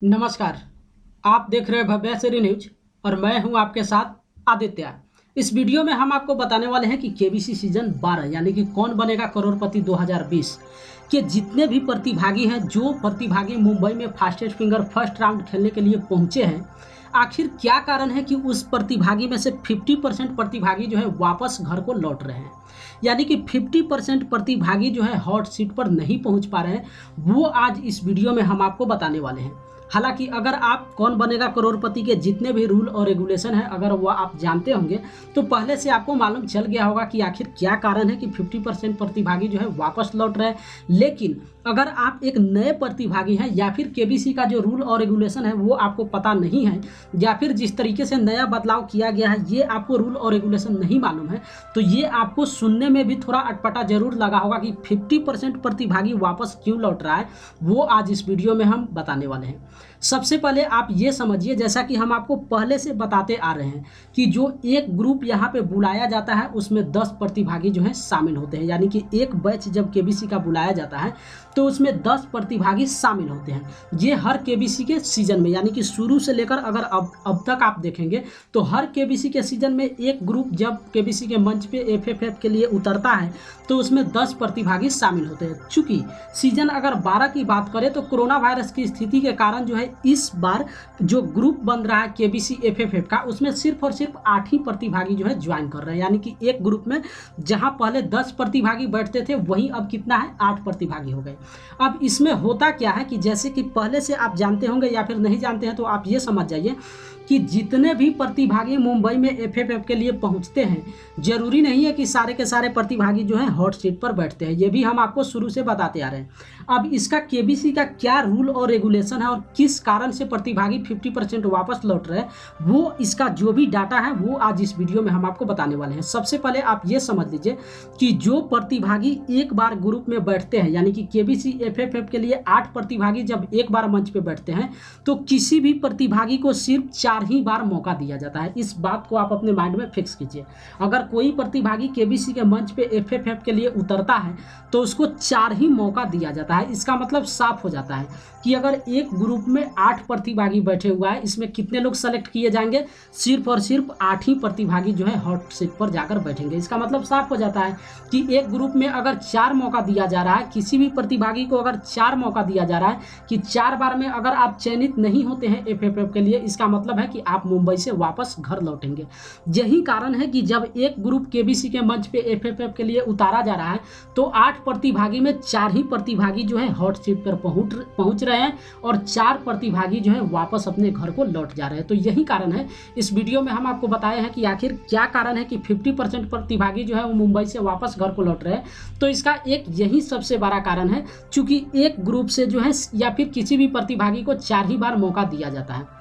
नमस्कार। आप देख रहे हैं भव्यश्री न्यूज और मैं हूं आपके साथ आदित्य। इस वीडियो में हम आपको बताने वाले हैं कि केबीसी सीजन 12 यानी कि कौन बनेगा करोड़पति 2020 के जितने भी प्रतिभागी हैं, जो प्रतिभागी मुंबई में फास्टेस्ट फिंगर फर्स्ट राउंड खेलने के लिए पहुंचे हैं, आखिर क्या कारण है कि उस प्रतिभागी में से 50% प्रतिभागी जो है वापस घर को लौट रहे हैं। यानी कि 50% प्रतिभागी जो है हॉट सीट पर नहीं पहुंच पा रहे हैं, वो आज इस वीडियो में हम आपको बताने वाले हैं। हालांकि अगर आप कौन बनेगा करोड़पति के जितने भी रूल और रेगुलेशन हैं, अगर वह आप जानते होंगे तो पहले से आपको मालूम चल गया होगा कि आखिर क्या कारण है कि 50% प्रतिभागी जो है वापस लौट रहे हैं। लेकिन अगर आप एक नए प्रतिभागी हैं या फिर केबीसी का जो रूल और रेगुलेशन है वो आपको पता नहीं है, या फिर जिस तरीके से नया बदलाव किया गया है ये आपको रूल और रेगुलेशन नहीं मालूम है, तो ये आपको सुनने में भी थोड़ा अटपटा जरूर लगा होगा कि 50% प्रतिभागी वापस क्यों लौट रहा है। वो आज इस वीडियो में हम बताने वाले हैं। सबसे पहले आप ये समझिए, जैसा कि हम आपको पहले से बताते आ रहे हैं कि जो एक ग्रुप यहाँ पे बुलाया जाता है उसमें 10 प्रतिभागी जो है शामिल होते हैं। यानी कि एक बैच जब केबीसी का बुलाया जाता है तो उसमें 10 प्रतिभागी शामिल होते हैं। ये हर केबीसी के सीजन में, यानी कि शुरू से लेकर अगर अब तक आप देखेंगे तो हर केबीसी के सीजन में एक ग्रुप जब केबीसी के मंच पे एफएफएफ के लिए उतरता है तो उसमें 10 प्रतिभागी शामिल होते हैं। चूंकि सीजन अगर 12 की बात करें तो कोरोना वायरस की स्थिति के कारण जो है इस बार जो ग्रुप बन रहा है केबीसी एफएफएफ का, उसमें सिर्फ और सिर्फ 8 ही प्रतिभागी जो है ज्वाइन कर रहे हैं। यानी कि एक ग्रुप में जहां पहले 10 प्रतिभागी बैठते थे वहीं अब कितना है, 8 प्रतिभागी हो गए। अब इसमें होता क्या है कि जैसे कि पहले से आप जानते होंगे या फिर नहीं जानते हैं तो आप ये समझ जाइए कि जितने भी प्रतिभागी मुंबई में एफएफएफ के लिए पहुंचते हैं, जरूरी नहीं है कि सारे के सारे प्रतिभागी जो है हॉट सीट पर बैठते हैं। ये भी हम आपको शुरू से बताते आ रहे हैं। अब इसका केबीसी का क्या रूल और रेगुलेशन है और किस कारण से प्रतिभागी 50% वापस लौट रहे हैं, वो इसका जो भी डाटा है वो आज इस वीडियो में हम आपको बताने वाले हैं। सबसे पहले आप ये समझ लीजिए कि जो प्रतिभागी एक बार ग्रुप में बैठते हैं, यानी कि केबीसी एफएफएफ के लिए 8 प्रतिभागी जब एक बार मंच पे बैठते हैं तो किसी भी प्रतिभागी को सिर्फ 4 ही बार मौका दिया जाता है। इस बात को आप अपने माइंड में फिक्स कीजिए। अगर कोई प्रतिभागी केबीसी के मंच पे एफएफएफ के लिए उतरता है तो उसको 4 ही मौका दिया जाता है। इसका मतलब साफ हो जाता है कि अगर एक ग्रुप में 8 प्रतिभागी बैठे हुआ है, इसमें कितने लोग सेलेक्ट किए जाएंगे, सिर्फ और सिर्फ 8 ही प्रतिभागी जो है हॉट सीट पर जाकर बैठेंगे। इसका मतलब साफ हो जाता है कि एक ग्रुप में अगर 4 मौका दिया जा रहा है, किसी भी प्रतिभागी को अगर 4 मौका दिया जा रहा है कि 4 बार में अगर आप चयनित नहीं होते हैं एफएफएफ के लिए, इसका मतलब है कि आप मुंबई से वापस घर लौटेंगे। यही कारण है कि जब एक ग्रुप केबीसी के मंच पे एफएफएफ के लिए उतारा जा रहा है तो 8 प्रतिभागी में 4 ही प्रतिभागी जो है हॉट सीट पर पहुंच रहे हैं और 4 प्रतिभागी जो है वापस अपने घर को लौट जा रहे हैं। तो यही कारण है, इस वीडियो में हम आपको बताए हैं कि आखिर क्या कारण है कि 50% प्रतिभागी जो है वो मुंबई से वापस घर को लौट रहे हैं। तो इसका एक यही सबसे बड़ा कारण है, चूंकि एक ग्रुप से जो है या फिर किसी भी प्रतिभागी को 4 ही बार मौका दिया जाता है।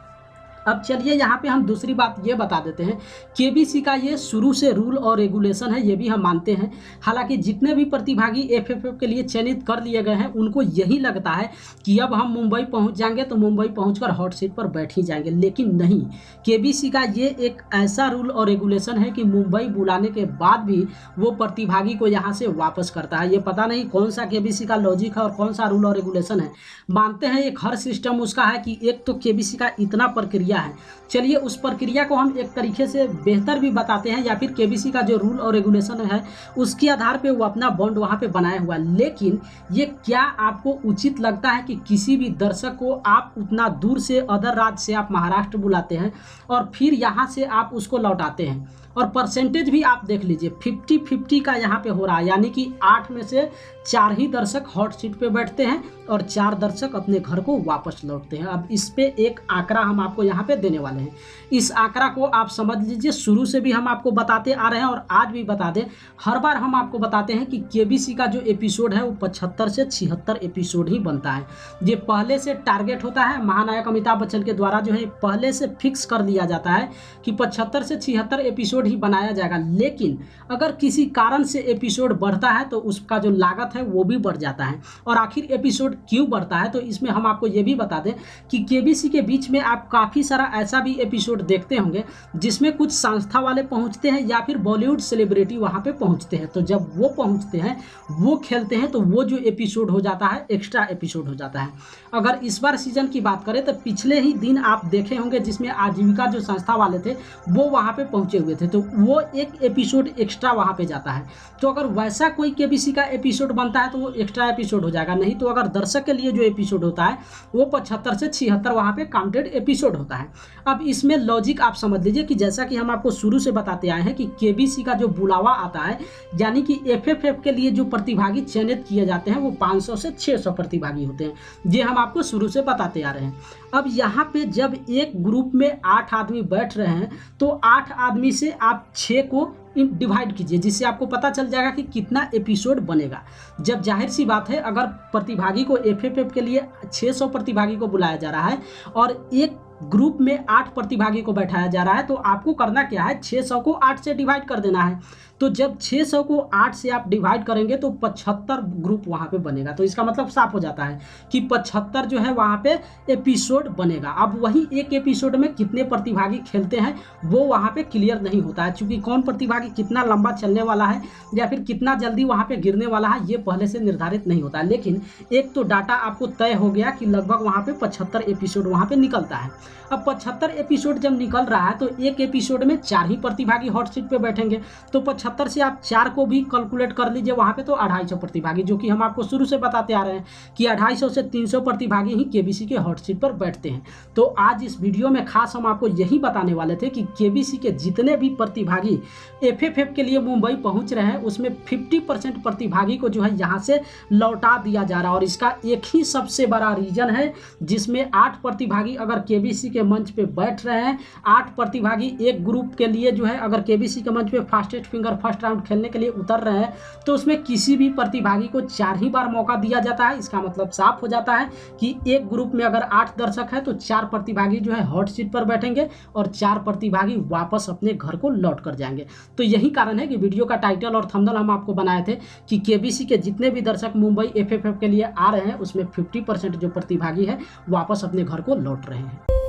अब चलिए यहाँ पे हम दूसरी बात ये बता देते हैं, केबीसी का ये शुरू से रूल और रेगुलेशन है, ये भी हम मानते हैं। हालांकि जितने भी प्रतिभागी एफएफएफ के लिए चयनित कर लिए गए हैं उनको यही लगता है कि अब हम मुंबई पहुंच जाएंगे तो मुंबई पहुंचकर हॉट सीट पर बैठ ही जाएंगे, लेकिन नहीं। केबीसी का ये एक ऐसा रूल और रेगुलेशन है कि मुंबई बुलाने के बाद भी वो प्रतिभागी को यहाँ से वापस करता है। ये पता नहीं कौन सा केबीसी का लॉजिक है और कौन सा रूल और रेगुलेशन है। मानते हैं एक हर सिस्टम उसका है कि एक तो केबीसी का इतना प्रक्रिया है, चलिए उस प्रक्रिया को हम एक तरीके से बेहतर भी बताते हैं, या फिर केबीसी का जो रूल और रेगुलेशन है उसके आधार पे वो अपना बॉन्ड वहां पे बनाया हुआ है। लेकिन ये क्या आपको उचित लगता है कि किसी भी दर्शक को आप उतना दूर से अदर राज्य से आप महाराष्ट्र बुलाते हैं और फिर यहाँ से आप उसको लौटाते हैं? और परसेंटेज भी आप देख लीजिए, 50-50 का यहाँ पे हो रहा है। यानी कि 8 में से 4 ही दर्शक हॉट सीट पे बैठते हैं और 4 दर्शक अपने घर को वापस लौटते हैं। अब इस पे एक आंकड़ा हम आपको यहाँ पे देने वाले हैं। इस आंकड़ा को आप समझ लीजिए, शुरू से भी हम आपको बताते आ रहे हैं और आज भी बता दें, हर बार हम आपको बताते हैं कि केबीसी का जो एपिसोड है वो 75 से 76 एपिसोड ही बनता है। ये पहले से टारगेट होता है, महानायक अमिताभ बच्चन के द्वारा जो है पहले से फिक्स कर दिया जाता है कि 75 से 76 एपिसोड ही बनाया जाएगा। लेकिन अगर किसी कारण से एपिसोड बढ़ता है तो उसका जो लागत है वो भी बढ़ जाता है। और आखिर एपिसोड क्यों बढ़ता है, तो इसमें हम आपको ये भी बता दें कि केबीसी के बीच में आप काफ़ी सारे सारा ऐसा भी एपिसोड देखते होंगे जिसमें कुछ संस्था वाले पहुंचते हैं या फिर बॉलीवुड सेलिब्रिटी वहां पे पहुंचते हैं। तो जब वो पहुंचते हैं, वो खेलते हैं, तो वो जो एपिसोड हो जाता है एक्स्ट्रा एपिसोड हो जाता है। अगर इस बार सीजन की बात करें तो पिछले ही दिन आप देखे होंगे जिसमें आजीविका जो संस्था वाले थे वो वहां पे पहुंचे हुए थे, तो वो एक एपिसोड एक्स्ट्रा वहां पे जाता है। तो अगर वैसा कोई केबीसी का एपिसोड बनता है तो वो एक्स्ट्रा एपिसोड हो जाएगा। नहीं तो अगर दर्शक के लिए जो एपिसोड होता है वो 75 से 76 वहां पे काउंटेड एपिसोड होता है। अब इसमें लॉजिक आप समझ लीजिए कि जैसा कि हम आपको शुरू से बताते आए हैं कि केबीसी का जो बुलावा आता है, यानी कि एफएफएफ के लिए जो प्रतिभागी चयनित किए जाते हैं वो 500 से 600 प्रतिभागी होते हैं, ये हम आपको शुरू से बताते आ रहे हैं। अब यहाँ पे जब एक ग्रुप में 8 आदमी बैठ रहे हैं तो 8 आदमी से आप 6 को डिवाइड कीजिए, जिससे आपको पता चल जाएगा कि कितना एपिसोड बनेगा। जब जाहिर सी बात है अगर प्रतिभागी को एफएफएफ के लिए 600 प्रतिभागी को बुलाया जा रहा है और एक ग्रुप में 8 प्रतिभागी को बैठाया जा रहा है, तो आपको करना क्या है, 600 को 8 से डिवाइड कर देना है। तो जब 600 को 8 से आप डिवाइड करेंगे तो 75 ग्रुप वहाँ पे बनेगा। तो इसका मतलब साफ हो जाता है कि 75 जो है वहाँ पे एपिसोड बनेगा। अब वही एक एपिसोड में कितने प्रतिभागी खेलते हैं वो वहाँ पे क्लियर नहीं होता है, क्योंकि कौन प्रतिभागी कितना लंबा चलने वाला है या फिर कितना जल्दी वहाँ पे गिरने वाला है ये पहले से निर्धारित नहीं होता है। लेकिन एक तो डाटा आपको तय हो गया कि लगभग वहाँ पे 75 एपिसोड वहाँ पे निकलता है। अब 75 एपिसोड जब निकल रहा है तो एक एपिसोड में 4 ही प्रतिभागी हॉट सीट पे बैठेंगे, तो 75 से आप 4 को भी कैलकुलेट कर लीजिए वहाँ पे, तो 250 प्रतिभागी, जो कि हम आपको शुरू से बताते आ रहे हैं कि 250 से 300 प्रतिभागी ही केबीसी के हॉट सीट पर बैठते हैं। तो आज इस वीडियो में खास हम आपको यही बताने वाले थे कि केबीसी के जितने भी प्रतिभागी एफएफएफ के लिए मुंबई पहुंच रहे हैं उसमें 50% प्रतिभागी को जो है यहाँ से लौटा दिया जा रहा है। और इसका एक ही सबसे बड़ा रीजन है जिसमें 8 प्रतिभागी अगर केबीसी के मंच पे बैठ रहे हैं, 8 प्रतिभागी एक ग्रुप के लिए जो है अगर केबीसी के मंच पे फास्टेस्ट फिंगर फर्स्ट राउंड खेलने के लिए उतर रहे हैं, तो उसमें किसी भी प्रतिभागी को 4 ही बार मौका दिया जाता है। इसका मतलब साफ हो जाता है कि एक ग्रुप में अगर 8 दर्शक है तो 4 प्रतिभागी जो है हॉट सीट पर बैठेंगे और 4 प्रतिभागी वापस अपने घर को लौट कर जाएंगे। तो यही कारण है कि वीडियो का टाइटल और थंबनेल हम आपको बनाए थे कि केबीसी के जितने भी दर्शक मुंबई एफएफएफ के लिए आ रहे हैं उसमें 50% जो प्रतिभागी है वापस अपने घर को लौट रहे हैं।